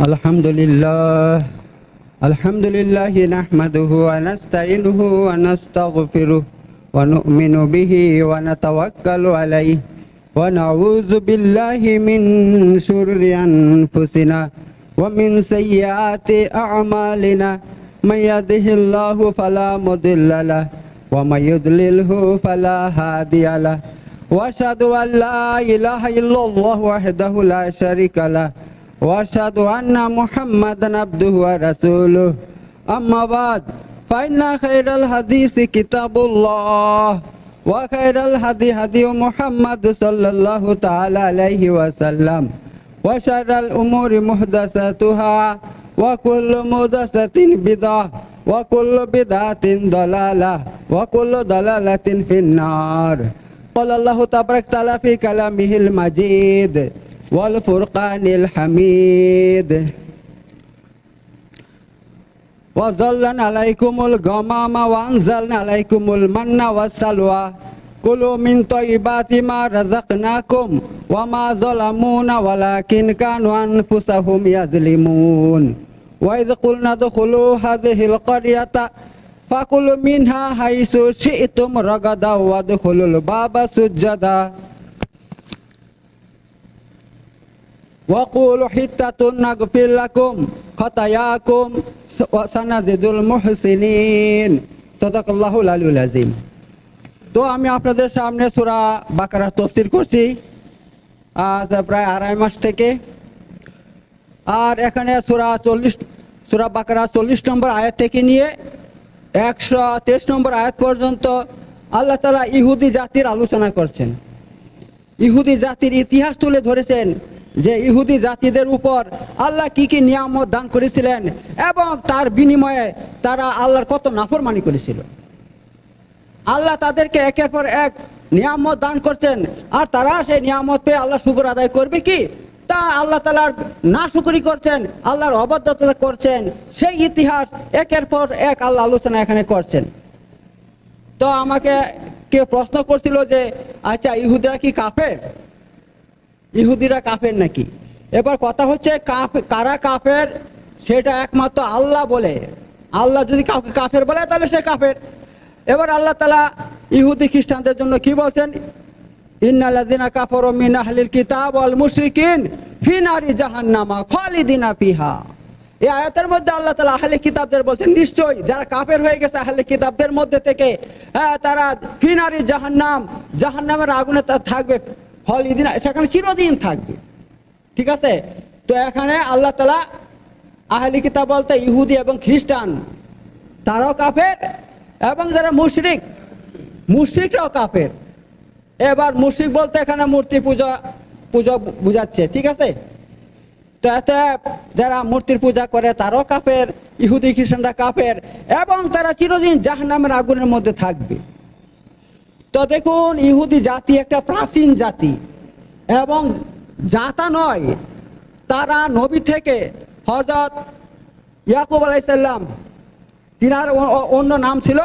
الحمد لله نحمده ونستعينه ونستغفره ونؤمن به ونتوكل عليه ونعوذ بالله من شرور أنفسنا ومن سيئات أعمالنا من يهده الله فلا مضل له ومن يضلله فلا هادي له وأشهد أن لا إله إلا الله وحده لا شريك له وأشهد أن محمدا عبده ورسوله أما بعد فإن خير الحديث كتاب الله وخير الهدي هدي محمد صلى الله تعالى عليه وسلم وشر الأمور محدثاتها وكل محدثة بدعة وكل بدعة ضلالة وكل ضلالة في النار. قال الله تبارك وتعالى في كلامه المجيد والفرقان الحميد وظلنا عليكم الغمام وأنزلنا عليكم المن والسلوى كلوا من طيبات ما رزقناكم وما ظلمونا ولكن كانوا أنفسهم يظلمون وإذ قلنا ادخلوا هذه القرية فكلوا منها حيث شئتم رغدا وادخلوا الباب سجدا وقولوا حتة نغفر لكم خطاياكم وسنزيد المحسنين صدق الله العلي العظيم. তো আমি আপনাদের সামনে সূরা বাকারা তাফসীর করছি আজ প্রায় 2.5 মাস থেকে। আর এখানে সূরা বাকারা 40 নম্বর আয়াত থেকে নিয়ে 123 নম্বর আয়াত পর্যন্ত আল্লাহ তাআলা ইহুদি জাতির আলোচনা করছেন। ইহুদি জাতির ইতিহাস তুলে ধরেছেন যে ইহুদি জাতিদের উপর আল্লাহ কি কি নিয়ামত দান করেছিলেন এবং তার বিনিময়ে তারা আল্লাহর কত নাফরমানি করেছিল। আল্লাহ তাদেরকে একের পর এক নিয়ামত দান করছেন, আর তারা সেই নিয়ামত পেয়ে আল্লাহ শুকর আদায় করবে কি, তা আল্লাহ তাআলার নাশুকরি করছেন, আল্লাহর অবাধ্যতা করছেন। সেই ইতিহাস একের পর এক আল্লাহ আলোচনা এখানে করছেন। তো আমাকে কেউ প্রশ্ন করছিল যে আচ্ছা ইহুদিরা কি কাফের? ইহুদিরা কাফের নাকি? এবার কথা হচ্ছে কারা কাফের সেটা একমাত্র আল্লাহ বলে। আল্লাহ যদি কাউকে কাফের বলে তাহলে সে কাফের। এবার আল্লাহ তাআলা ইহুদি খ্রিস্টানদের জন্য কি বলছেন? ইন্নাল্লাযিনা কাফারু মিন আহলিল কিতাব ওয়াল মুশরিকিন ফি নারি জাহান্নামা খালিদিনা ফিহা। এই আয়াতের মধ্যে আল্লাহ তাআলা আহলে কিতাবদের বলছেন নিশ্চয়ই যারা কাফের হয়ে গেছে আহলে কিতাবদের মধ্যে থেকে তারা ফি নারি জাহান্নামের আগুনে থাকবে খালিদিনা, সেখানে চিরদিন থাকবে। ঠিক আছে? তো এখানে আল্লাহ তাআলা আহলে কিতাব বলতে ইহুদি এবং খ্রিস্টান তারাও কাফের এবং যারা মুশরিকরাও কাফের। এবার মুশরিক বলতে এখানে মূর্তি পূজা বুঝাচ্ছে। ঠিক আছে? তো এতে যারা মূর্তির পূজা করে তারাও কাফের, ইহুদি খ্রিস্টানরা কাফের এবং তারা চিরদিন জাহান্নামের আগুনের মধ্যে থাকবে। তো দেখুন, ইহুদি জাতি একটা প্রাচীন জাতি এবং জাতা নয়, তারা নবী থেকে হযরত ইয়াকুব আলাইহিস সালাম, তিনার অন্য নাম ছিল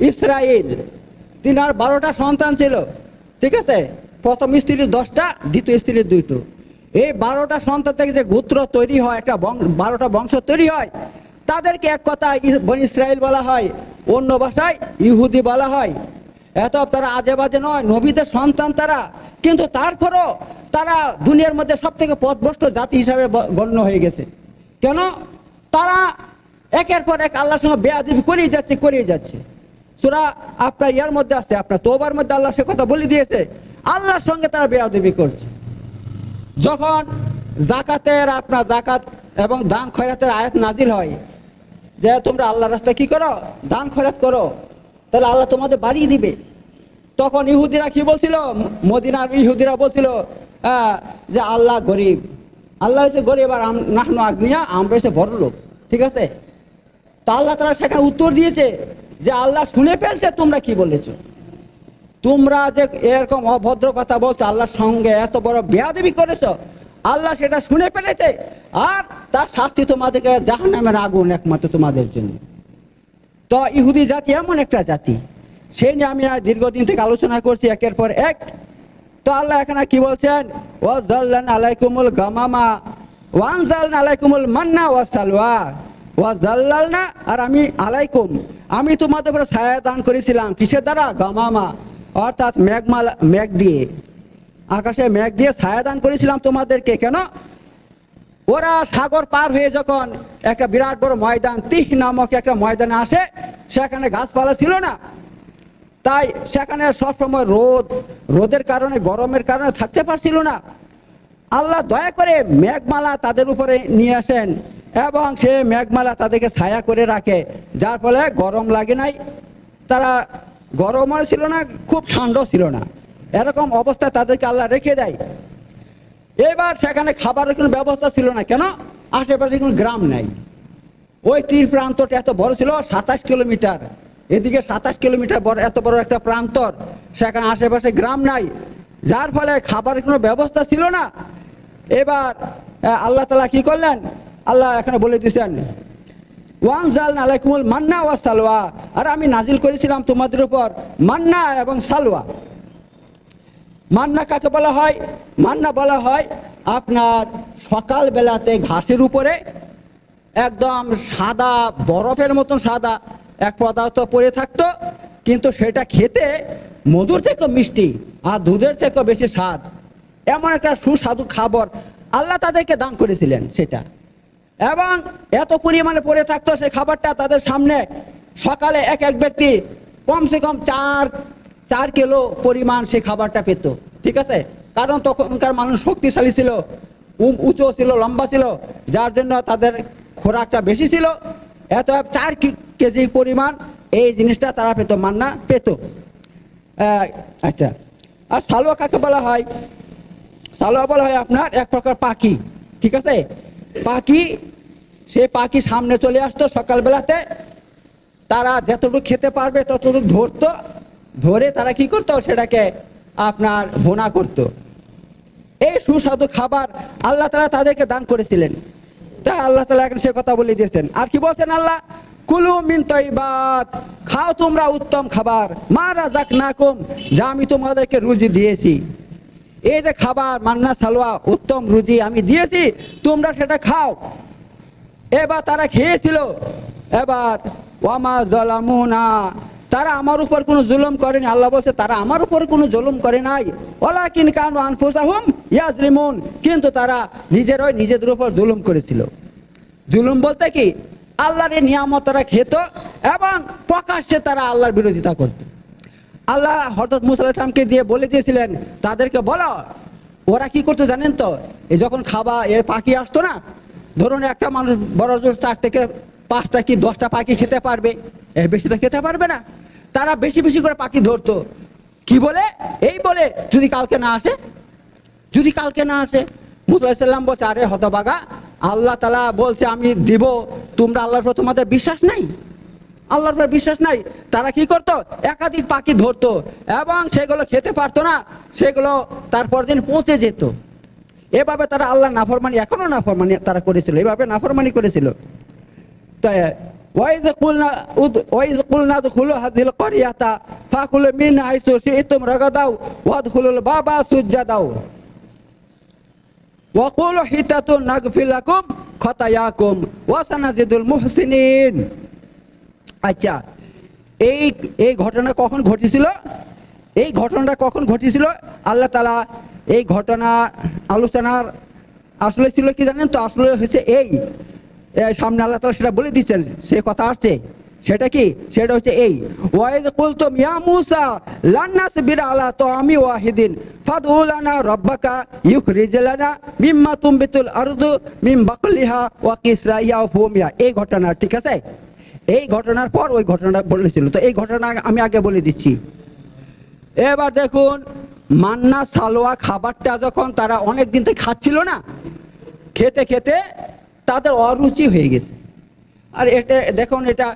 ইসরাইল, তিনার 12টা সন্তান ছিল। ঠিক আছে? প্রথম স্ত্রীর 10টা, দ্বিতীয় স্ত্রীর 2টো। এই 12টা সন্তান থেকে যে গোত্র তৈরি হয়, একটা 12টা বংশ তৈরি হয়, তাদেরকে এক কথা বনি ইসরাইল বলা হয়, অন্য ভাষায় ইহুদি বলা হয়। এত তারা আজে বাজে নয়, নবীদের সন্তান তারা, কিন্তু তারপরও তারা দুনিয়ার মধ্যে সব থেকে পথভ্রষ্ট জাতি হিসাবে গণ্য হয়ে গেছে। কেন? তারা একের পর এক আল্লাহর সঙ্গে বেয়াদবি করেই যাচ্ছে। সূরা আপনার ইয়ার মধ্যে আছে, আপনার তওবার মধ্যে আল্লাহ সে কথা বলে দিয়েছে, আল্লাহর সঙ্গে তারা বেয়াদবি করছে। যখন জাকাত এবং দান খয়রাতের আয়াত নাজিল হয় যে তোমরা আল্লাহর রাস্তায় কি করো, দান খয়রাত করো, তাহলে আল্লাহ তোমাদের বাড়িয়ে দিবে। তখন ইহুদিরা কি বলছিল? মদিনার ইহুদিরা বলছিল যে আল্লাহ গরিব, আল্লাহ হচ্ছে গরিব আর নাহনু আগনিয়া, আমরা হচ্ছে বড় লোক। ঠিক আছে? তো আল্লাহ তাআলা সেখানে উত্তর দিয়েছে যে আল্লাহ শুনে ফেলছে তোমরা কি বলেছো, তোমরা যে এরকম অভদ্র কথা বলছো, আল্লাহর সঙ্গে এত বড় বেয়াদবি করেছো, আল্লাহ সেটা শুনে ফেলেছে, আর তার শাস্তি তোমাদেরকে জাহান্নামের আগুন একমাত্র তোমাদের জন্য। তো ইহুদি জাতি এমন একটা জাতি, সেই নিয়ে আমি দীর্ঘদিন থেকে আলোচনা করছি একের পর এক। তো আল্লাহ এখানে কি বলছেন? ওয়াজাল্লানা আলাইকুমুল গামামা ওয়ানজালনা আলাইকুমুল মান্না ওয়া সালওয়া ওয়া জাল্লালনা, আর আমি আলাইকুম, আমি তোমাদের উপরে ছায়া দান করেছিলাম কিসের দ্বারা? গামামা, অর্থাৎ মেঘ দিয়ে, আকাশে মেঘ দিয়ে ছায়া দান করেছিলাম তোমাদেরকে। কেন? ওরা সাগর পার হয়ে যখন একটা বিরাট বড় ময়দান, তিহ নামক একটা ময়দানে আসে, সেখানে গাছপালা ছিল না, তাই সেখানে সবসময় রোদের কারণে, গরমের কারণে থাকতে পারছিল না। আল্লাহ দয়া করে মেঘমালা তাদের উপরে নিয়ে আসেন এবং সে মেঘমালা তাদেরকে ছায়া করে রাখে, যার ফলে গরম লাগে নাই, তারা গরমও ছিল না, খুব ঠান্ডাও ছিল না, এরকম অবস্থায় তাদেরকে আল্লাহ রেখে দেয়। এবার সেখানে খাবারের কোনো ব্যবস্থা ছিল না। কেন? আশেপাশে কোনো গ্রাম নাই। ওই তীর প্রান্তটা এত বড় ছিল, 27 কিলোমিটার, এদিকে 27 কিলোমিটার বড়, এত বড় একটা প্রান্তর, সেখানে আশেপাশে গ্রাম নাই, যার ফলে খাবারের কোনো ব্যবস্থা ছিল না। এবার আল্লাহ তাআলা কি করলেন? আল্লাহ এখানে বলে দিয়েছেন, ওয়ানজালনা আলাইকুমুল মান্না ওয়া সালওয়া, আর আমি নাজিল করেছিলাম তোমাদের উপর মান্না এবং সালওয়া। মান্না কাকে বলা হয়? মান্না বলা হয় আপনার সকাল বেলাতে ঘাসের উপরে একদম সাদা, বরফের মতন সাদা এক পদার্থ পড়ে থাকতো, কিন্তু সেটা খেতে মধুর থেকেও মিষ্টি আর দুধের থেকেও বেশি স্বাদ, এমন একটা সুস্বাদু খাবার আল্লাহ তাদেরকে দান করেছিলেন সেটা। এবং এত পরিমাণে পড়ে থাকতো সেই খাবারটা তাদের সামনে, সকালে এক এক ব্যক্তি কমসে কম 4 কিলো পরিমাণ সেই খাবারটা পেত। ঠিক আছে, কারণ তখনকার মানুষ শক্তিশালী ছিল, উঁচু ছিল, লম্বা ছিল, যার জন্য তাদের খোরাকটা বেশি ছিল। এত 4 কেজি পরিমাণ এই জিনিসটা তারা পেত, মান্না পেত। আচ্ছা, আর সালোয়া কাকে বলা হয়? সালোয়া বলা হয় আপনার এক প্রকার পাখি। ঠিক আছে, পাখি, সে পাখি সামনে চলে আসতো সকালবেলাতে, তারা যতটুকু খেতে পারবে ততটুকু ধরতো, ধরে তারা কি করতো? সেটাকে আপনার ভুনা করত। এই সুস্বাদু খাবার আল্লাহ তাআলা তাদেরকে দান করেছিলেন। তা আল্লাহ তাআলা এখন সে কথা বলে দিয়েছেন। আর কি বলছেন আল্লাহ? কুলু মিন তাইবাত, খাও তোমরা উত্তম খাবার, মা রাযাকনাকুম, যা আমি তোমাদেরকে রুজি দিয়েছি। এই যে খাবার মান্না সালওয়া, উত্তম রুজি আমি দিয়েছি, তোমরা সেটা খাও। এবার তারা খেয়েছিল। এবার ওয়ামা যালামুনা, তারা আমার উপর কোনো জুলুম করেনি। আল্লাহ বলছে তারা আমার উপর কোনো জুলুম করে নাই, ওয়ালাকিন কানু আনফুসাহুম ইয়াজলিমুন, কিন্তু তারা নিজেদের উপর জুলুম করেছিল। জুলুম বলতে কি? আল্লাহর নিয়ামত তারা খেত এবং প্রকাশ্যে তারা আল্লাহর বিরোধিতা করত। আল্লাহ হযরত মুসা আলাইহিস সালামকে দিয়ে বলে দিয়েছিলেন, তাদেরকে বলো। ওরা কি করতে জানেন তো? এই যখন পাখি আসতো না, ধরুন একটা মানুষ বড় জোর 4 থেকে 5টা কি 10টা পাখি খেতে পারবে, এর বেশি তো খেতে পারবে না। তারা বেশি বেশি করে পাখি ধরতো। কি বলে? এই বলে যদি কালকে না আসে, যদি কালকে না আসে। মুসা আলাইহিস সালাম বলছে, আরে হতভাগা, আল্লাহ তাআলা বলছে আমি দিব, তোমরা আল্লাহর উপর তোমাদের বিশ্বাস নাই, আল্লাহর উপর বিশ্বাস নাই। তারা কি করতো? একাধিক পাখি ধরতো এবং সেগুলো খেতে পারতো না, সেগুলো তারপর দিন পচে যেত। এভাবে তারা আল্লাহ নাফরমানি, এখনো নাফরমানি তারা করেছিল, এভাবে নাফরমানি করেছিল। তাই ওয়াইজ কুলনা দুখুলু হাযিল ক্বরিয়াতা ফাকুলু মিন হাইসু শি'তুম রাগাদাও ওয়াদখুলুল বাবা সুজ্জাদাও ওয়া কুলু হিতাতুন নাগফির লাকুম খাতায়াকুম ওয়া সানাজিদুল মুহসিনিন। আচ্ছা, এই ঘটনা কখন ঘটেছিল? এই ঘটনাটা কখন ঘটেছিল? আল্লাহ তাআলা এই ঘটনা আলোচনার আসলে ছিল কি জানেন তো? আসলে হচ্ছে এই সামনে আল্লাহ তাআলা সেটা বলে দিচ্ছেন, সে কথা আসছে। সেটা কি? সেটা হচ্ছে এই, ওয়াইদ কুলতুম ইয়া মুসা লান নাসবিরা আলা তাআমি ওয়াহিদিন ফাদউ লানা রাব্বাকা ইউখরিজ লানা মিম্মা তুমবিতুল আরদু মিন বাকলিহা ওয়া কিসরাইয়া ওয়া ফুমিয়া। এই ঘটনা, ঠিক আছে? এই ঘটনার পর ওই ঘটনাটা বলেছিল। তো এই ঘটনা আমি আগে বলে দিচ্ছি। এবার দেখুন, মান্না সালোয়া খাবারটা যখন তারা অনেক দিন থেকে খাচ্ছিল না, খেতে খেতে তাদের অরুচি হয়ে গেছে। আর এটা দেখুন, এটা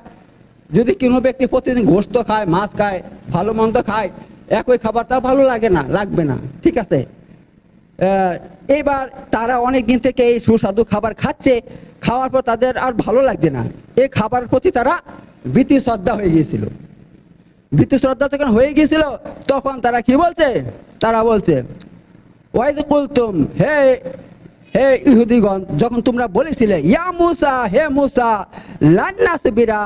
যদি কোনো ব্যক্তি প্রতিদিন গোশত খায়, মাছ খায়, ভালো মন্দ খায়, একই খাবার তা ভালো লাগে না, লাগবে না। ঠিক আছে, এইবার তারা অনেক দিন থেকে এই সুস্বাদু খাবার খাচ্ছে, খাওয়ার পর তাদের আর ভালো লাগছে না। এই খাবারের প্রতি তারা ভীতি শ্রদ্ধা হয়ে গিয়েছিল। ভীতি শ্রদ্ধা যখন হয়ে গিয়েছিল, তখন তারা কি বলছে? তারা বলছে, ওয়াইজ কুলতুম, হে হে ইহুদিগণ, যখন তোমরা বলেছিলে ইয়া মুসা, হে মুসা, লান নাসবিরা,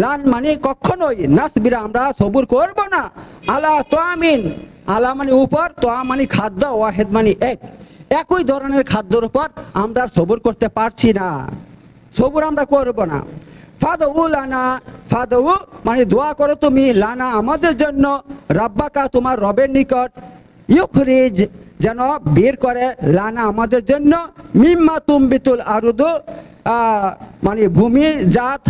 লান মানে কখনোই, নাসবিরা আমরা সবুর করব না, আলা তামিন, আলা মানে উপর, তো মানে খাদ্য, ওয়াহিদ মানে এক, একই ধরনের খাদ্যের উপর আমরা সবুর করতে পারছি না, সবুর আমরা করব না। ফাদউ লানা, ফাদউ মানে দোয়া করো তুমি, লানা আমাদের জন্য, রাব্বাকা তোমার রবের নিকট, ইউখরিজ যেন বের করে, লানা আমাদের জন্য, মিম্মা তুমবিতুল আরুদু মানে ভূমি জাত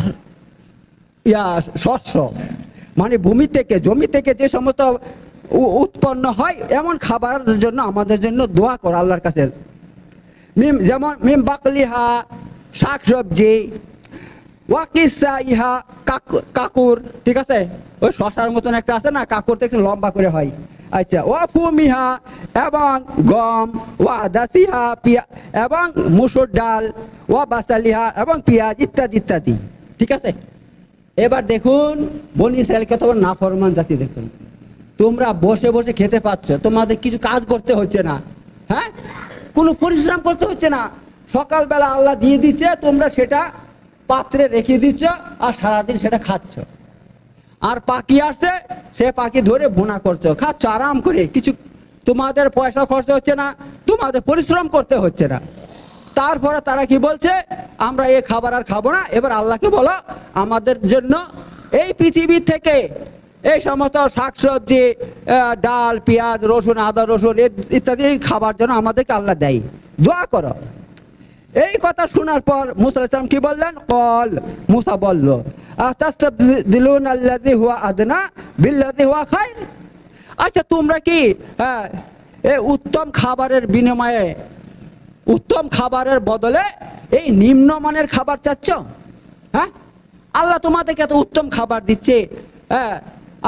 শস্য, মানে ভূমি থেকে জমি থেকে যে সমস্ত উৎপন্ন হয় এমন খাবারের জন্য আমাদের জন্য দোয়া করো আল্লাহর কাছে। যেমন মিম বাকলিহা শাক সবজি, ওয়াকিসা ইহা কাকুর, ঠিক আছে, ওই শশার মতন একটা আছে না কাকুর, থেকে লম্বা করে হয়। আচ্ছা, ওয়া ফুমিহা এবং গম, ওয়া দাসিহা এবং মুসুর ডাল, ওয়া বাসালিহা এবং পেঁয়াজ ইত্যাদি ইত্যাদি, ঠিক আছে। এবার দেখুন বনি ইসরায়েল কত নাফরমান জাতি, দেখুন তোমরা বসে বসে খেতে পাচ্ছ, তোমাদের কিছু কাজ করতে হচ্ছে না, হ্যাঁ, কোনো পরিশ্রম করতে হচ্ছে না, সকালবেলা আল্লাহ দিয়ে দিচ্ছে, তোমরা সেটা পাত্রে রেখে দিচ্ছ আর সারাদিন সেটা খাচ্ছ, আর পাখি আসছে সে পাখি ধরে বোনা করছো, খাচ্ছ আরাম করে, কিছু তোমাদের পয়সা খরচ হচ্ছে না, তোমাদের পরিশ্রম করতে হচ্ছে না। তারপরে তারা কি বলছে, আমরা এই খাবার আর খাবো না। এবার আল্লাহকে বলো আমাদের জন্য এই পৃথিবী থেকে এই সমস্ত শাকসবজি, ডাল, পেঁয়াজ, রসুন, আদা রসুন ইত্যাদি খাবার জন্য আমাদেরকে আল্লাহ দেয়, দোয়া করো। এই কথা শোনার পর মুসা আলাইহিস সালাম কি বললেন, কল, মুসা বলল, আতাস্তাবদিলুন আল্লাযী হুয়া আদনা বিল্লাযী হুয়া খায়র, আচ্ছা তোমরা কি এই উত্তম খাবারের বিনিময়ে, উত্তম খাবারের বদলে এই নিম্নমানের খাবার চাচ্ছ? হ্যাঁ, আল্লাহ তোমাদেরকে এত উত্তম খাবার দিচ্ছে, হ্যাঁ,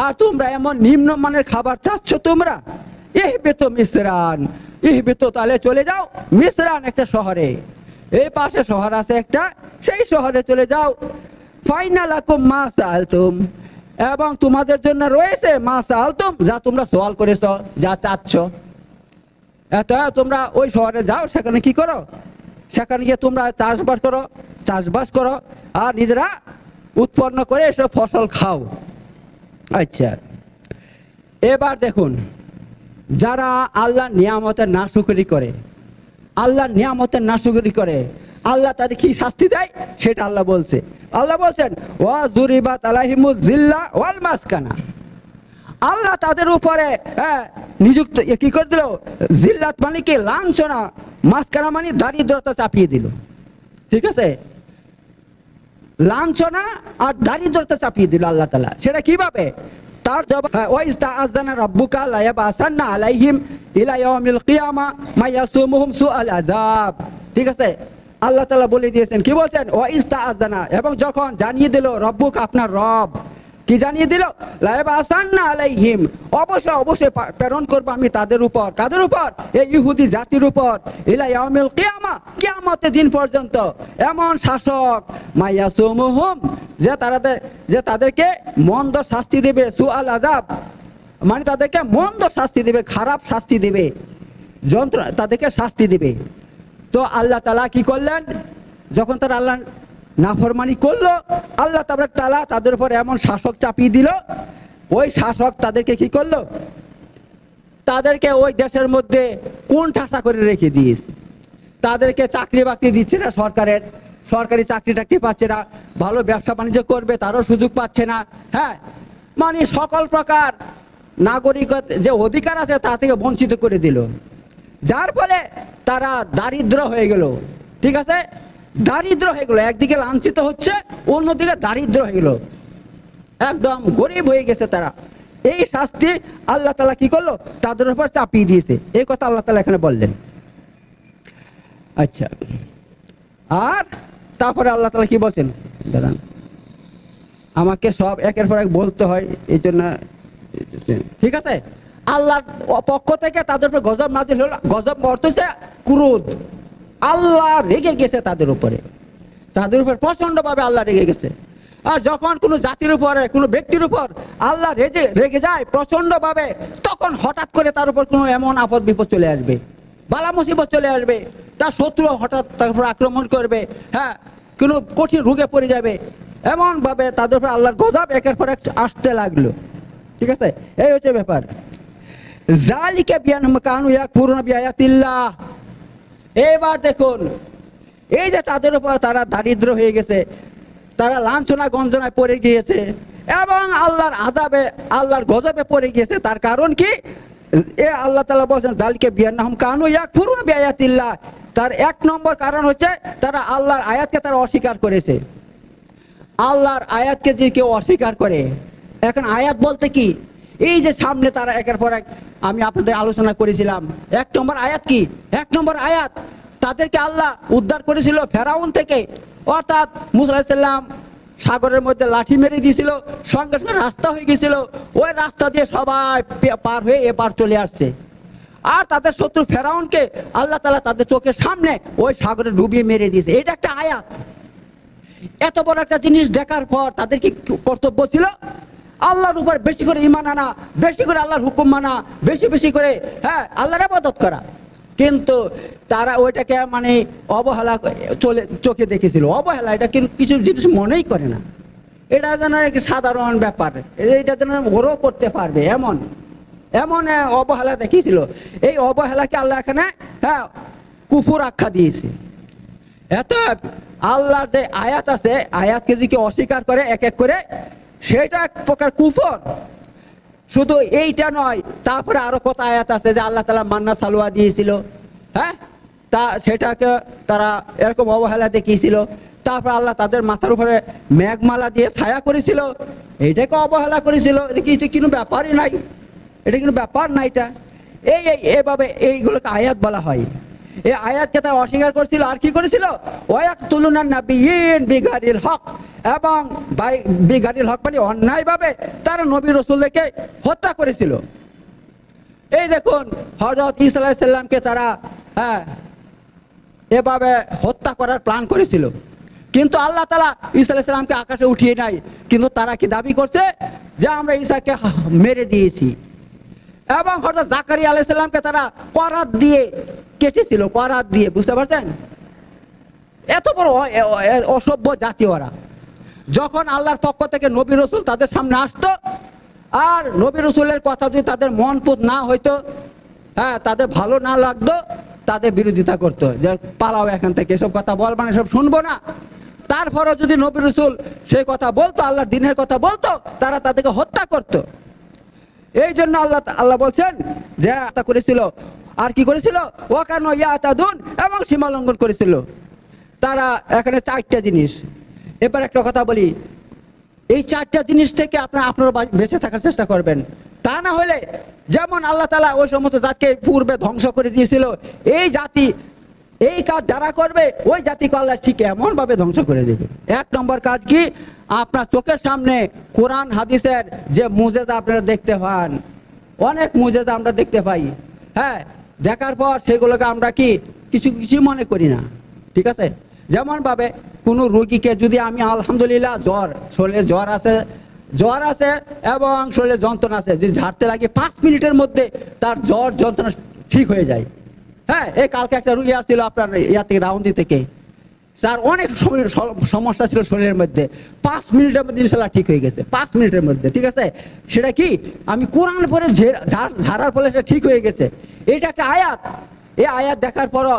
আর তোমরা এমন নিম্নমানের খাবার চাচ্ছ তোমরা? ইহবিতু মিসরান, ইহবিতু তাহলে চলে যাও মিসরান, একটা শহরে, এই পাশে শহর আছে একটা, সেই শহরে চলে যাও। ফাইনা লাকুম মা সাআলতুম, এবং তোমাদের জন্য রয়েছে মা সাআলতুম, যা তোমরা সওয়াল করেছ, যা চাচ্ছ। তোমরা ওই শহরে যাও, সেখানে কি করো, সেখানে গিয়ে তোমরা চাষবাস করো আর নিজেরা উৎপন্ন করে এসব ফসল খাও। আচ্ছা, এবার দেখুন যারা আল্লাহর নিয়ামতের নাশুকরি করে, আল্লাহর নিয়ামতের নাশুকরি করে, আল্লাহ তাদের কি শাস্তি দেয় সেটা আল্লাহ বলছে। আল্লাহ বলছেন ওয়া যুরিবাত আলাইহিমুজ জিল্লা ওয়াল মাসকানা, আল্লাহ তাদের উপরে নিযুক্ত কি করে দিল, জিল্লাত মানে কি লাঞ্ছনা, মাসকানা মানে দারিদ্রতা চাপিয়ে দিল, ঠিক আছে, লাঞ্ছনা আর দারিদ্রতা চাপিয়ে দিল আল্লাহ তাআলা। সেটা কিভাবে, তার জবাব ওয়াইজ তাআযানা রাব্বুকা লা ইয়াবাসান্না আলাইহিম ইলা ইয়াউমিল কিয়ামা মা ইয়াসুমুহুম সুআল আযাব, ঠিক আছে, আল্লাহ তাআলা বলে দিয়েছেন, কি বলছেন, ওয়াইজ তাআযানা, এবং যখন জানিয়ে দিল রব্বুক আপনার রব, কি জানিয়ে দিল, লা ইয়াবাসান্না আলাইহিম, অবশ্যই অবশ্যই প্রেরণ করব আমি তাদের উপর, কাদের উপর, এই ইহুদি জাতির উপর, ইলা ইয়াউমিল কিয়ামা, কিয়ামতের দিন পর্যন্ত, এমন শাসক, মা ইয়াসুমুহুম, যে তাদেরকে মন্দ শাস্তি দেবে, সুআল আযাব মানে তাদেরকে মন্দ শাস্তি দেবে, খারাপ শাস্তি দেবে, তাদেরকে শাস্তি দেবে। তো আল্লাহ তাআলা কি করলেন, যখন তারা আল্লাহ নাফরমানি করলো, আল্লাহ তাআলা তাদের উপর এমন শাসক চাপিয়ে দিল, ওই শাসক তাদেরকে কি করলো, তাদেরকে ওই দেশের মধ্যে কোন ঠাসা করে রেখে দিয়েছে, তাদেরকে চাকরি বাকরি দিচ্ছে না, সরকারি চাকরি টাকরি পাচ্ছে না, ভালো ব্যবসা বাণিজ্য করবে তারও সুযোগ পাচ্ছে না, হ্যাঁ, মানে সকল প্রকার নাগরিকত যে অধিকার আছে তা থেকে বঞ্চিত করে দিল, যার ফলে তারা দারিদ্র হয়ে গেল, ঠিক আছে, দারিদ্র হয়ে গেল, একদিকে লাঞ্ছিত হচ্ছে, অন্যদিকে দারিদ্র হয়ে গেল, একদম গরিব হয়ে গেছে তারা। এই শাস্তি আল্লাহ তাআলা কি করলো, তাদের উপর চাপিয়ে দিয়েছে, এই কথা আল্লাহ তাআলা এখানে বললেন। আচ্ছা, আর তারপরে আল্লাহ তাআলা কি বলছেন, দাঁড়ান, আমাকে সব একের পর এক বলতে হয়, এই জন্য, ঠিক আছে, আল্লাহর পক্ষ থেকে তাদের উপর গজব নাযিল হলো, গজব অর্থ হচ্ছে ক্রোধ, আল্লাহ রেগে গেছে তাদের উপর প্রচন্ড ভাবে আল্লাহ রেগে গেছে। আর যখন কোনো জাতির উপরে, কোনো ব্যক্তির উপর আল্লাহ রেগে যায় প্রচন্ড ভাবে, তখন হঠাৎ করে তার উপর কোনো এমন আপদ বিপদ চলে আসবে, বালা মুসিবত চলে আসবে, তার শত্রু হঠাৎ তার উপর আক্রমণ করবে, হ্যাঁ, কোনো কঠিন রোগে পড়ে যাবে, এমনভাবে তাদের উপর আল্লাহর গজব একের পর এক আসতে লাগলো। ঠিক আছে, এই হচ্ছে ব্যাপার। জালিকা বিআন্নাহুম কানু ইয়াকফুরুনা বিআয়াতিল্লাহ। এবার দেখুন, এই যে তাদের উপর তারা দারিদ্র হয়ে গেছে, তারা লাঞ্ছনা গঞ্জনায় পড়ে গিয়েছে এবং আল্লাহর আযাবে, আল্লাহর গজবে পড়ে গিয়েছে, তার কারণ কি? এ আল্লাহ তাআলা বলছেন জালিকা বিআন্নাহুম কানু ইয়াকফুরুনা বিআয়াতিল্লাহ। তার এক নম্বর কারণ হচ্ছে তারা আল্লাহর আয়াতকে তারা অস্বীকার করেছে। আল্লাহর আয়াতকে যে কেউ অস্বীকার করে, এখন আয়াত বলতে কি? এই যে সামনে তারা একের পর এক আমি আপনাদের আলোচনা করেছিলাম, এক নম্বর আয়াত কি? এক নম্বর আয়াত তাদেরকে আল্লাহ উদ্ধার করেছিল ফেরাউন থেকে, অর্থাৎ মুসা আলাইহিস সালাম সাগরের মধ্যে লাঠি মেরে দিয়েছিল, সঙ্গে সঙ্গে রাস্তা হয়ে গেছিল, ওই রাস্তা দিয়ে সবাই পার হয়ে এপার চলে আসছে। আর তাদের শত্রু ফেরাউনকে আল্লাহ তাআলা তাদের চোখের সামনে ওই সাগরে ডুবিয়ে মেরে দিয়েছে। এটা একটা আয়াত। এত বড় একটা জিনিস দেখার পর তাদের কি কর্তব্য ছিল? আল্লাহর উপর বেশি করে ঈমান আনা, বেশি করে আল্লাহর হুকুম মানা, বেশি বেশি করে হ্যাঁ আল্লাহর ইবাদত করা। কিন্তু তারা ওইটাকে মানে অবহেলা চোখে দেখেছিল। অবহেলা, এটা কিন্তু কিছু জিনিস মনেই করে না, এটা যেন একটা সাধারণ ব্যাপার, এটা যেন ওরও করতে পারবে এমন এমন অবহেলা দেখিয়েছিল। এই অবহেলাকে আল্লাহ এখানে হ্যাঁ কুফর আখ্যা দিয়েছে। এত আল্লাহর যে আয়াত আছে, আয়াতকে যে কেউ অস্বীকার করে এক এক করে, সেটা এক প্রকার কুফর। শুধু এইটা নয়, তারপরে আরো কত আয়াত আছে যে আল্লাহ তাআলা মান্না সালোয়া দিয়েছিল, হ্যাঁ, তা সেটাকে তারা এরকম অবহেলা দেখিয়েছিল। তারপর আল্লাহ তাদের মাথার উপরে মেঘমালা দিয়ে ছায়া করেছিল, এইটাকে অবহেলা করেছিল। এটা কোনো ব্যাপারই নাই, এটা কোনো ব্যাপার না। এটা এইভাবে এইগুলোকে আয়াত বলা হয়। এই আয়াতকে তারা অস্বীকার করেছিল। আর কি করেছিল? ওয়ায়াকতুলুনান নাবিয়্যিন বিগাইরিল হক, এবং বিগাইরিল হক মানে অন্যায়ভাবে তারা নবী রাসূলদেরকে হত্যা করেছিল। এই দেখুন, হযরত ঈসা আলাইহিস সালামকে তারা হ্যাঁ এভাবে হত্যা করার প্ল্যান করেছিল, কিন্তু আল্লাহ তাআলা ঈসা আলাইহিস সালামকে আকাশে উঠিয়ে নাই। কিন্তু তারা কি দাবি করছে যে আমরা ঈসাকে মেরে দিয়েছি। এবং হযরত জাকারিয়া আলাইহিস সালামকে তারা করাত দিয়ে কেটেছিল, করাত দিয়ে, বুঝতে পারছেন? এত বড় অসভ্য জাতি ওরা। যখন আল্লাহর পক্ষ থেকে নবী রাসূল তাদের সামনে আসতো, আর নবী রাসূলের কথা যদি তাদের মন পুত না হইতো, হ্যাঁ, তাদের ভালো না লাগতো, তাদের বিরোধিতা করতো যে পালাও এখান থেকে, এসব কথা বলবা না, এসব শুনবো না। তারপরেও যদি নবী রাসূল সেই কথা বলতো, আল্লাহর দ্বীনের কথা বলতো, তারা তাদেরকে হত্যা করতো। এই জন্য আল্লাহ বলছেন যে হত্যা করেছিল। আর কি করেছিল? ওয়াকানু ইয়াতাদুন, এবং সীমা লঙ্ঘন করেছিল তারা। এখানে চারটা জিনিস। এবার একটা কথা বলি, এই চারটা জিনিস থেকে আপনারা বেঁচে থাকার চেষ্টা করবেন। তা না হলে যেমন আল্লাহ তাআলা ওই সমস্ত জাতিকে পূর্বে ধ্বংস করে দিয়েছিল, এই জাতি এই কাজ যারা করবে ওই জাতিকে আল্লাহ ঠিক এমন ভাবে ধ্বংস করে দেবে। এক নম্বর কাজ কি? আপনার চোখের সামনে কোরআন হাদিসের যে মুজেজা আপনারা দেখতে পান, অনেক মুজেজা আমরা দেখতে পাই, হ্যাঁ, দেখার পর সেগুলোকে আমরা কি কিছু মনে করি না। ঠিক আছে, যেমন ভাবে কোনো রোগীকে যদি আমি আলহামদুলিল্লাহ শরীরে জ্বর আছে এবং শরীরে যন্ত্রণা আছে, যদি ঝাড়তে লাগে 5 মিনিটের মধ্যে তার জ্বর যন্ত্রণা ঠিক হয়ে যায়। হ্যাঁ, এই কালকে একটা রোগী আসছিল আপনার ইয়া থেকে, রাউন্দি থেকে, তার অনেক সমস্যা ছিল শরীরের মধ্যে, 5 মিনিটের মধ্যে ইনশাআল্লাহ ঠিক হয়ে গেছে। 5 মিনিটের মধ্যে, ঠিক আছে। সেটা কি? আমি কোরআন পড়ে ঝাড়ার ফলে সেটা ঠিক হয়ে গেছে। এটা একটা আয়াত। এই আয়াত দেখার পরও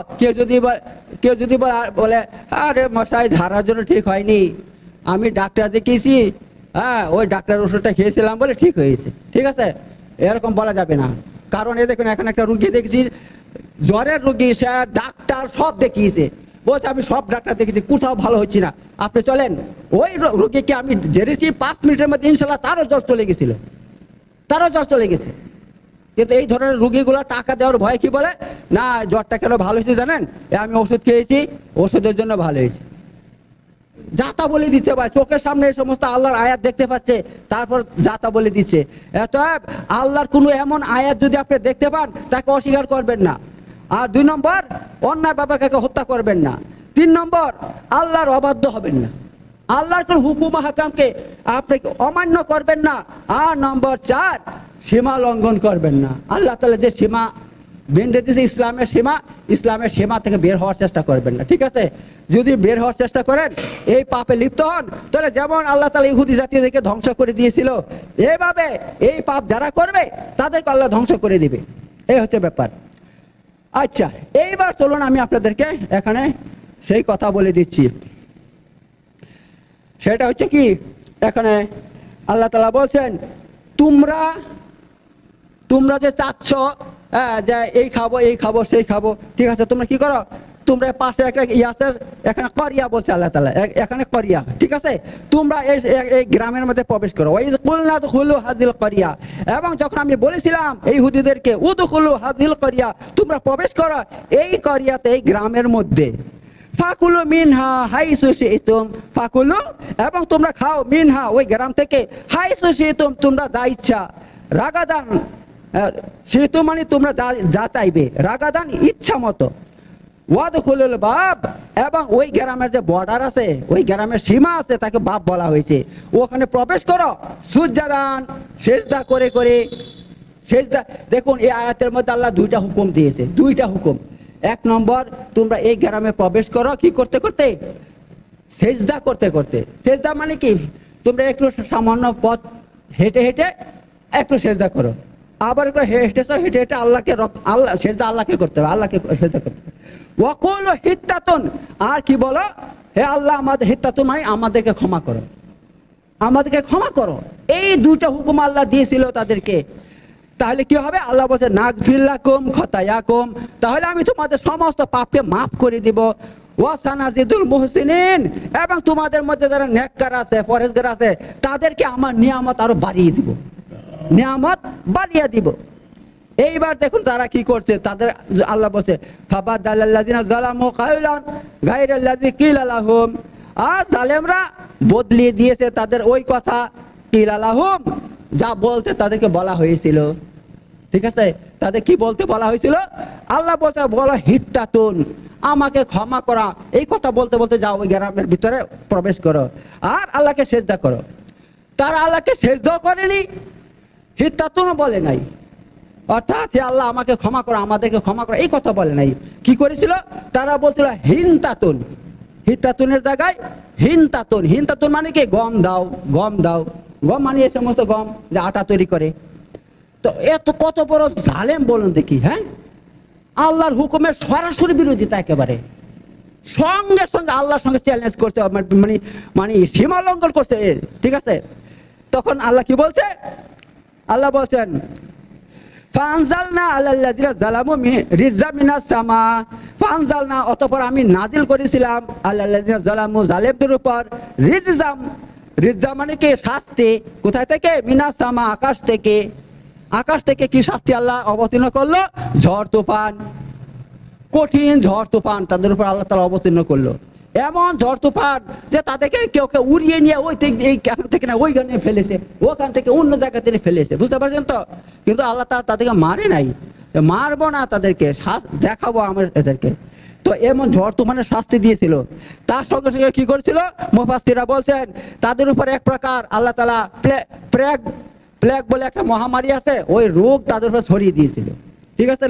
কেউ যদি বলে আরে মশাই ঝাড়ার জন্য ঠিক হয়নি, আমি ডাক্তার দেখিয়েছি, হ্যাঁ, ওই ডাক্তার ওষুধটা খেয়েছিলাম বলে ঠিক হয়েছে। ঠিক আছে, এরকম বলা যাবে না। কারণ এই দেখুন, এখন একটা রুগী দেখেছি, জ্বরের রুগী, সে ডাক্তার সব দেখিয়েছে, বলছে আমি সব ডাক্তার দেখেছি, কোথাও ভালো হচ্ছে না, আপনি চলেন। ওই রুগীকে আমি ঝেড়েছি 5 মিনিটের মধ্যে ইনশাআল্লাহ তারও জ্বর চলে গেছে। কিন্তু এই ধরনের রুগীগুলো টাকা দেওয়ার ভয় কি বলে, না জ্বরটা কেন ভালো হয়েছে জানেন, আমি ওষুধ খেয়েছি, ওষুধের জন্য ভালো হয়েছে। যাতা বলে দিচ্ছে ভাই, চোখের সামনে এই সমস্ত আল্লাহর আয়াত দেখতে পাচ্ছে, তারপর যাতা বলে দিচ্ছে। এত আল্লাহর কোনো এমন আয়াত যদি আপনি দেখতে পান, তাকে অস্বীকার করবেন না। আর 2 নম্বর, অন্যায় বাবাকে হত্যা করবেন না। 3 নম্বর, আল্লাহর অবাধ্য হবেন না, আল্লাহর কোন হুকুম হাকামকে আপনি অমান্য করবেন না। আর নম্বর 4, সীমা লঙ্ঘন করবেন না। আল্লাহ তাআলা যে সীমা বেঁধে দিয়েছে ইসলামের সীমা থেকে বের হওয়ার চেষ্টা করবেন না, ঠিক আছে? যদি বের হওয়ার চেষ্টা করেন, এই পাপে লিপ্ত হন, তাহলে যেমন আল্লাহ তাআলা ইহুদি জাতিদেরকে ধ্বংস করে দিয়েছিল, এইভাবে এই পাপ যারা করবে তাদেরকে আল্লাহ ধ্বংস করে দিবে। এই হচ্ছে ব্যাপার। আচ্ছা, এইবার চলুন আমি আপনাদেরকে এখানে সেই কথা বলে দিচ্ছি। সেটা হচ্ছে কি, এখানে আল্লাহ তাআলা বলছেন, তোমরা যে চাচ্ছ যে এই খাবো সেই খাবো, ঠিক আছে, তোমরা কি করো, তোমরা পাশে একটা আছে, এখানে করিয়া বলছে আল্লাহ তাআলা, এখানে করিয়া, ঠিক আছে, তোমরা এই গ্রামের মধ্যে প্রবেশ করো। ওয়াইজ কুলনা দুখুলু হাযিল করিয়া, এবং যখন আমি বলেছিলাম এই ইহুদিদেরকে উদখুলু হাযিল করিয়া, তোমরা প্রবেশ করো এই করিয়াতে, এই গ্রামের মধ্যে, ফাকুলু মিনহা হাইসু শি'তুম, ফাকুলু, এবং তোমরা খাও, মিনহা ওই গ্রাম থেকে, হাইসু শি'তুম তোমরা যা ইচ্ছা, রাগাদান শি'তুম মানে তোমরা যা চাইবে, রাগাদান ইচ্ছা মতো, ওয়াদখুলুল বাব, এবং ওই গ্রামের যে বর্ডার আছে, ওই গ্রামের সীমা আছে, তাকে বাব বলা হয়েছে, ওখানে প্রবেশ করো সুজদান, সেজদা করে করে, সেজদা। দেখুন এই আয়াতের মধ্যে আল্লাহ দুইটা হুকুম দিয়েছে, দুইটা হুকুম। এক নম্বর, তোমরা এই গ্রামে প্রবেশ করো কি করতে করতে, সেজদা করতে করতে। সেজদা মানে কি, তোমরা একটু সামান্য পথ হেঁটে হেঁটে একটু সেজদা করো, আবার একটু হেঁটেছো, হেঁটে হেঁটে আল্লাহ সেজদা আল্লাহকে করতে হবে, আল্লাহকে সেজদা করতে হবে। ওয়াকুলু হিত্তাতুন, আর কি বলো, হে আল্লাহ আমাদের, হিত্তাতুন মানে আমাদেরকে ক্ষমা করো, আমাদেরকে ক্ষমা করো। এই দুইটা হুকুম আল্লাহ দিয়েছিল তাদেরকে। তাহলে কি হবে, আল্লাহ বলছে নাগফির লাকুম খতায়াকুম, তাহলে আমি তোমাদের সমস্ত পাপকে মাফ করে দিব, ওয়া সানাজিদুল মুহসিনিন, এবং তোমাদের মধ্যে যারা নেককার আছে, পরেজগার আছে, তাদেরকে আমার নিয়ামত আরো বাড়িয়ে দিব, নিয়ামত বাড়িয়ে দিব। এইবার দেখুন তারা কি করছে, তাদের আল্লাহ বলছে ফাবাদাল্লাযিনা যালামু কাওলান গায়রাল্লাযী কিলা লাহুম, আর জালেমরা বদলিয়ে দিয়েছে তাদের ওই কথা, কিলা লাহুম, যা বলতে তাদেরকে বলা হয়েছিল, ঠিক আছে, তাদের কি বলতে বলা হয়েছিল, আল্লাহ বলছে বলো হিত্তাতুন, আমাকে ক্ষমা করা, এই কথা বলতে বলতে যাও ওই গ্রামের ভিতরে প্রবেশ করো আর আল্লাহকে সেজদা করো। তারা আল্লাহকে সেজদাও করেনি, হিত্তাতুনও বলে নাই, অর্থাৎ হে আল্লাহ আমাকে ক্ষমা করো, আমাদেরকে ক্ষমা করো, এই কথা বলে নাই। কি করেছিল, তারা বলছিল হিনতাতুন, হিত্তাতুনের জায়গায় হিনতাতুন। হিনতাতুন মানে কি, গম দাও, গম দাও, গম মানে এই সমস্ত গম যে আটা তৈরি করে। তো এত কত বড় জালেম বলুন দেখি, হ্যাঁ, আল্লাহর হুকুমের সরাসরি বিরোধিতা, একেবারে সঙ্গে সঙ্গে আল্লাহর সঙ্গে চ্যালেঞ্জ করছে, মানে মানে সীমা লঙ্ঘন করছে, ঠিক আছে। তখন আল্লাহ কি বলছে, আল্লাহ বলছেন ফানজালনা আলাল্লাযিনা যালামু রিজা মিনাস সামা, ফানজালনা, অতঃপর আমি নাজিল করেছিলাম, আলাল্লাযিনা যালামু, জালেমদের উপর, রিজজাম, রিজা মানে কি শাস্তি, কোথায় থেকে, মিনাস সামা, আকাশ থেকে। আকাশ থেকে কি শাস্তি আল্লাহ অবতীর্ণ করলো, ঝড় তুফান, কঠিন ঝড় তুফান তাদের উপর আল্লাহ তাআলা অবতীর্ণ করলো। এমন ঝড় তুফান যে তাদেরকে কেউ কেউ উড়িয়ে নিয়ে ওই এখান থেকে না ওইখানে ফেলেছে, ওখান থেকে অন্য জায়গাতে ফেলেছে, বুঝতে পারছেন তো। কিন্তু আল্লাহ তাআলা তাদেরকে মারে নাই, মারবো না, তাদেরকে দেখাবো আমার এদেরকে। তো এমন ঝড় তুফানের শাস্তি দিয়েছিল। তার সঙ্গে সঙ্গে কি করেছিল, মুফাসসিররা বলছেন তাদের উপর এক প্রকার আল্লাহ তাআলা প্লেগ বলে একটা মহামারী আছে, ওই রোগ তাদের উপর ছড়িয়ে দিয়েছিল, ঠিক আছে,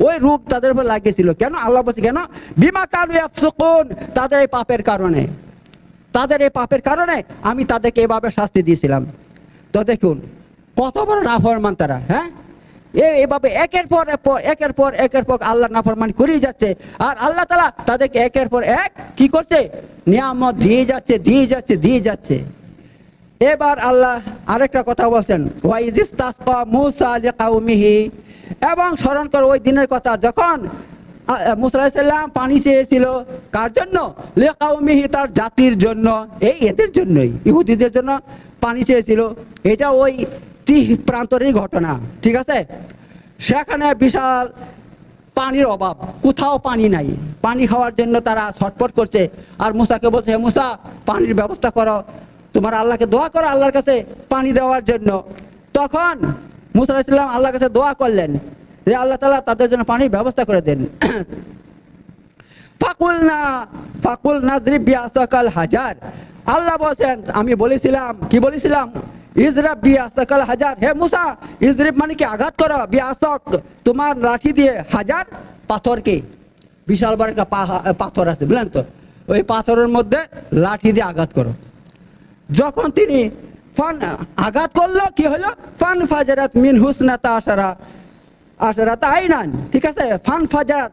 ওই রোগ তাদের উপর লাগিয়েছিল। কেন, আল্লাহ বলছে কেন, বিমা কানু ইয়াফসুকুন, তাদের এই পাপের কারণে, তাদের এই পাপের কারণে আমি তাদেরকে এভাবে শাস্তি দিয়েছিলাম। তো দেখুন কত বড় নাফরমান তারা, হ্যাঁ, এভাবে একের পর আল্লাহ নাফরমানি করেই যাচ্ছে, আর আল্লাহ তাআলা তাদেরকে একের পর এক কি করছে, নিয়ামত দিয়ে যাচ্ছে। এবার আল্লাহ আরেকটা কথা বলছেন, ওয়াইজিস্তাসকা মূসা লিকাওমিহি, এবং স্মরণ করো ওই দিনের কথা যখন মূসা আলাইহিস সালাম পানি চেয়েছিল, কার জন্য, লিকাওমিহি, তার জাতির জন্য, এই এদের জন্যই, ইহুদিদের জন্য পানি চেয়েছিল। এটা ওই প্রান্তরের ঘটনা, ঠিক আছে। সেখানে বিশাল পানির অভাব, কোথাও পানি নাই, পানি খাওয়ার জন্য তারা ছটফট করছে। আর মূসাকে বলছে, হে মূসা, পানির ব্যবস্থা করো, তোমার আল্লাহকে দোয়া করো আল্লাহর কাছে পানি দেওয়ার জন্য। তখন মূসা আলাইহিস সালাম আল্লাহর কাছে দোয়া করলেন যে আল্লাহ তাআলা তাদের জন্য পানির ব্যবস্থা করে দেন। ফাকুল নাজরিব বিআসাকাল হাজার, আল্লাহ বলছেন আমি বলেছিলাম, কি বলেছিলাম, ইজরাব বিআসাকাল হাজার, হে মুসা ইজরিব মানে কি আঘাত করো, বিআসাক তোমার লাঠি দিয়ে হাজার পাথরকে, বিশাল বড় একটা পাথর আছে বুঝলেন তো, ওই পাথরের মধ্যে লাঠি দিয়ে আঘাত করো। যখন তিনি আঘাত করলো কি হলো, ফান ফাজারাত মিন হুসনাতা আশারাতা আইনান, ঠিক আছে। ফান ফাজারাত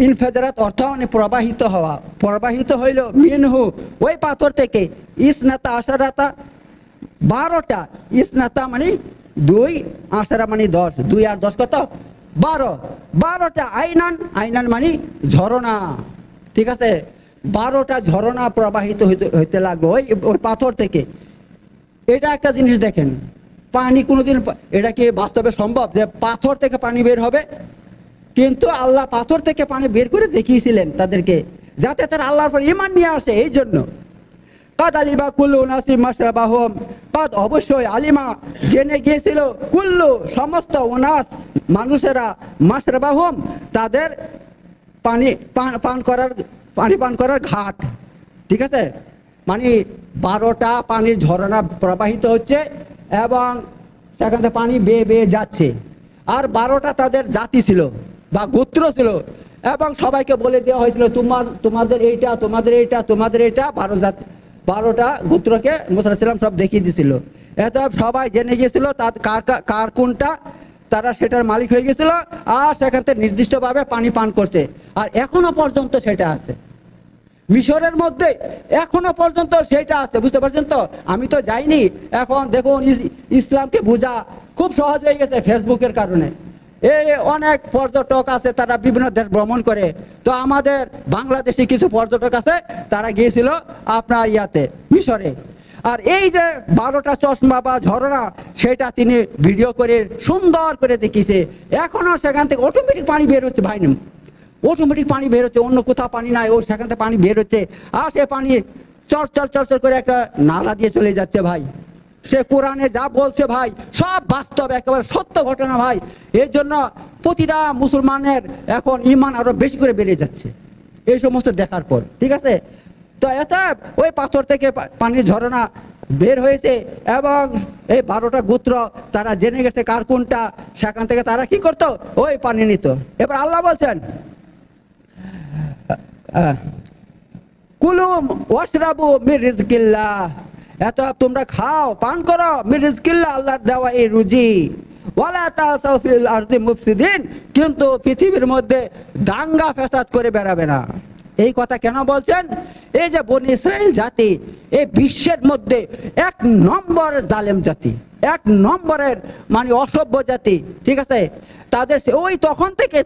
ইনফাজারাত অর্থ মানে প্রবাহিত হওয়া, প্রবাহিত হইল মিনহু ওই পাথর থেকে ইসনাতা আশারাতা 12টা, ইসনাতা মানে 2, আশারা মানে 10, 2 আর 10 কত 12টা আইনান, আইনান মানে ঝরনা, ঠিক আছে। 12টা ঝরনা প্রবাহিত হইতে লাগলো ওই পাথর থেকে। এটা একটা জিনিস দেখেন, পানি কোনোদিন, এটা কি বাস্তবে সম্ভব যে পাথর থেকে পানি বের হবে? কিন্তু আল্লাহ পাথর থেকে পানি বের করে দেখিয়েছিলেন তাদেরকে, যাতে তারা আল্লাহর পর ঈমান নিয়ে আসে। এই জন্য কাদ আলিমা কুল্লু নাসি মাশরাবাহুম, কাদ অবশ্যই আলিমা জেনে গিয়েছিল, কুল্লু সমস্ত উনাস মানুষেরা, মাশরাবাহুম তাদের পান করার ঘাট, ঠিক আছে। মানে 12টা পানির ঝরনা প্রবাহিত হচ্ছে এবং সেখান থেকে পানি বেয়ে বেয়ে যাচ্ছে। আর 12টা তাদের জাতি ছিল বা গোত্র ছিল, এবং সবাইকে বলে দেওয়া হয়েছিল তোমাদের এইটা, তোমাদের এইটা, তোমাদের এইটা, 12টা গোত্রকে মুসা আলাইহিস সালাম সব দেখিয়ে দিয়েছিল। এত সবাই জেনে গিয়েছিল কার কোনটা, তারা সেটার মালিক হয়ে গেছিল, আর সেখান থেকে নির্দিষ্টভাবে পানি পান করছে। আর এখনো পর্যন্ত সেটা আছে মিশরের মধ্যে, এখনো পর্যন্ত সেটা আছে, বুঝতে পারছেন তো। আমি তো যাইনি, এখন দেখুন ইসলামকে বোঝা খুব সহজ হয়ে গেছে ফেসবুকের কারণে। এই অনেক পর্যটক আছে, তারা বিভিন্ন দেশ ভ্রমণ করে। তো আমাদের বাংলাদেশি কিছু পর্যটক আছে, তারা গিয়েছিল আপনার মিশরে। আর এই যে 12টা চশমা বা ঝরনা, সেটা তিনি ভিডিও করে সুন্দর করে দেখিয়েছে। এখনো সেখান থেকে অটোমেটিক পানি বের হচ্ছে ভাই, অটোমেটিক পানি বের হচ্ছে, অন্য কোথাও পানি নাই, ও সেখান থেকে পানি বের হচ্ছে। আর সে পানি চর করে একটা নালা দিয়ে চলে যাচ্ছে ভাই। সে কোরআনে যা বলছে ভাই সব বাস্তব, একেবারে সত্য ঘটনা ভাই। এর জন্য প্রতিটা মুসলমানের এখন ঈমান আরো বেশি করে বেড়ে যাচ্ছে এই সমস্ত দেখার পর, ঠিক আছে। তো এটা ওই পাথর থেকে পানির ঝরনা বের হয়েছে, এবং এই 12টা গোত্র তারা জেনে গেছে কার কোনটা, সেখান থেকে তারা কি করতো, ওই পানি নিত। এবার আল্লাহ বলছেন কুলু ওয়াশরাবু মির রিজকিল্লাহ, এত তোমরা খাও পান করো মির রিজকিল্লাহ, আল্লাহর দেওয়া এই রুজি। ওয়ালা তাসাউ ফিল আরদি মুফসিদিন, কিন্তু পৃথিবীর মধ্যে দাঙ্গা ফ্যাসাদ করে বেড়াবে না। এই কথা কেন বলছেন? এই যে বনি ইসরাইল জাতি এই বিশ্বের মধ্যে 1 নম্বর জালেম জাতি, 1 নম্বরের মানে অসভ্য জাতি, ঠিক আছে। তাদের ওই তখন থেকে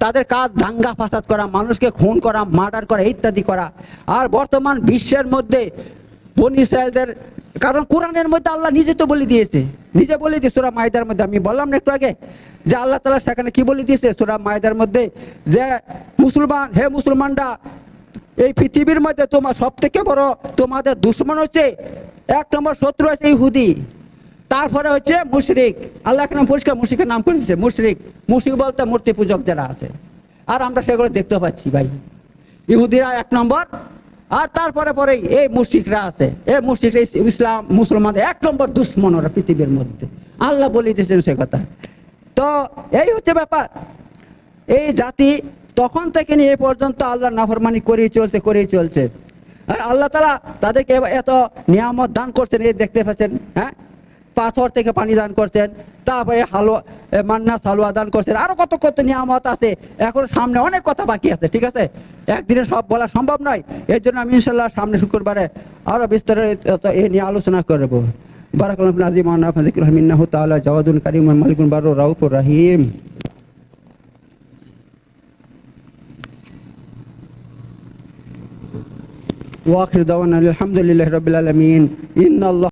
তাদের কাজ দাঙ্গা ফাসাদ করা, মানুষকে খুন করা, মার্ডার করা ইত্যাদি করা। আর বর্তমান বিশ্বের মধ্যে বনি ইসরায়েলদের, কারণ কোরআনের মধ্যে আল্লাহ নিজে তো বলে দিয়েছে, নিজে বলে দিয়েছে সূরা মাইদার মধ্যে, আমি বললাম না একটু আগে যে আল্লাহ তাআলা সেখানে কি বলে দিয়েছে সূরা মাইদার মধ্যে, যে হে মুসলমানরা, এই পৃথিবীর মধ্যে তোমার সব থেকে বড় তোমাদের দুশমন হচ্ছে, 1 নম্বর শত্রু হচ্ছে ইহুদি, তারপরে হচ্ছে মুশরিক। আল্লাহ এখানে পরিষ্কার মুশরিকের নাম করে দিয়েছে, মুশরিক বলতে মূর্তি পূজক যারা আছে। আর আমরা সেগুলো দেখতে পাচ্ছি ভাই, ইহুদিরা 1 নম্বর, আর তারপরে পরেই এই মুশরিকরা আছে। এই মুশরিকরা ইসলাম মুসলমানদের 1 নম্বর দুশমন ওরা পৃথিবীর মধ্যে, আল্লাহ বলে দিয়েছেন সে কথা। তো এই হচ্ছে ব্যাপার, এই জাতি তখন থেকে নিয়ে এ পর্যন্ত আল্লাহর নাফরমানি করেই চলছে। আর আল্লাহ তাআলা তাদেরকে এত নিয়ামত দান করছেন, এই দেখতে পাচ্ছেন, হ্যাঁ, পাথর থেকে পানি দান করছেন, তারপরে মান্না সালুয়া দান করছেন, আরো কত নিয়ামত আছে। এখন সামনে অনেক কথা বাকি আছে, ঠিক আছে, একদিনে সব বলা সম্ভব নয়। এর জন্য আমি ইনশাআল্লাহ সামনে শুক্রবারে আরো বিস্তারিত এ নিয়ে আলোচনা করব। বারাকাল্লাহু ফিকুম নাযিম ওয়া নাফা যিকরুহু মিন্নাহু তাআলা জাওয়াদুন কারীমুন মালিকুন বাররুর রাউফুর রহিম। ওয়া আখিরু দাওয়ানা আলহামদুলিল্লাহি রাব্বিল আলামিন। ইন্নাল্লাহ